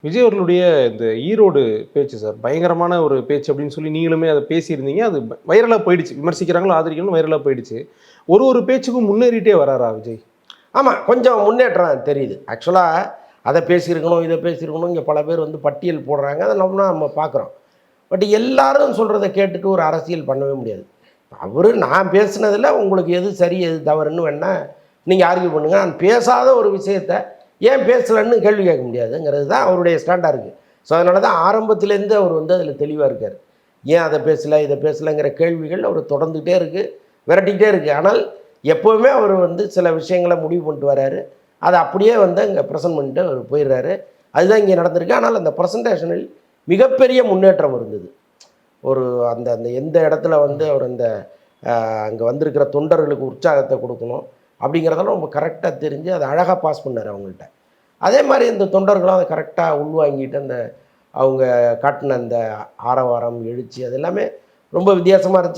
விஜய் அவர்களுடைய இந்த ஈரோடு பேச்சு சார், பயங்கரமான ஒரு பேச்சு அப்படின்னு சொல்லி நீங்களுமே அத பேசியிருந்தீங்க. அது வைரலா போயிடுச்சு. விமர்சிக்கிறாங்களோ, ஆதரிக்கணும் வைரலா போயிடுச்சு. ஒரு ஒரு பேச்சுக்கும் முன்னேறிட்டே வராரா விஜய்? ஆமா. கொஞ்சம் முன்னேற்றம் தெரியுது. ஆக்சுவலா அத பேசியிருக்கணும், இத பேசியிருக்கணும். இங்க பல பேர் வந்து பட்டியல் போடுறாங்க. அத நம்ம பார்க்குறோம். பட் எல்லாரும் சொல்றத கேட்டுட்டு ஒரு அரசியல் பண்ணவே முடியாது. அவரு நான் பேசினதுல உங்களுக்கு எது சரி, எது தவறுன்னு வேணா நீங்க ஆர்கியூ பண்ணுங்க. நான் பேசாத ஒரு விஷயத்த ஏன் பேசலன்னு கேள்வி கேட்க முடியாதுங்கிறது தான் அவருடைய ஸ்டாண்டா இருக்கு. ஸோ அதனால தான் ஆரம்பத்திலேருந்து அவர் வந்து அதில தெளிவா இருக்காரு. ஏன் அத பேசல, இத பேசலங்கிற கேள்விகள் அவர் தொடர்ந்துகிட்டே இருக்கு, விரட்டிக்கிட்டே இருக்கு. ஆனால் எப்பவுமே அவர் வந்து சில விஷயங்கள முடிவு பண்ணிட்டு வராரு. அத அப்படியே வந்து அங்க பிரசன்ட் பண்ணிட்டு அவர் போயிடுறாரு. அதுதான் இங்கே நடந்திருக்கு. ஆனால் அந்த பிரசன்டேஷனில் மிகப்பெரிய முன்னேற்றம் இருந்தது. ஒரு அந்த அந்த எந்த இடத்துல வந்து அவர் அந்த அங்கே வந்திருக்கிற தொண்டர்களுக்கு உற்சாகத்தை கொடுக்கணும் அப்படிங்கிறதெல்லாம் ரொம்ப கரெக்டாக தெரிஞ்சு அதை அழகாக பாஸ் பண்ணார் அவங்கள்ட்ட. அதே மாதிரி இந்த தொண்டர்களும் அதை கரெக்டாக உள்வாங்கிட்டு அந்த அவங்க காட்டின அந்த ஆரவாரம் எழுச்சி அது எல்லாமே ரொம்ப வித்தியாசமாக இருந்துச்சு.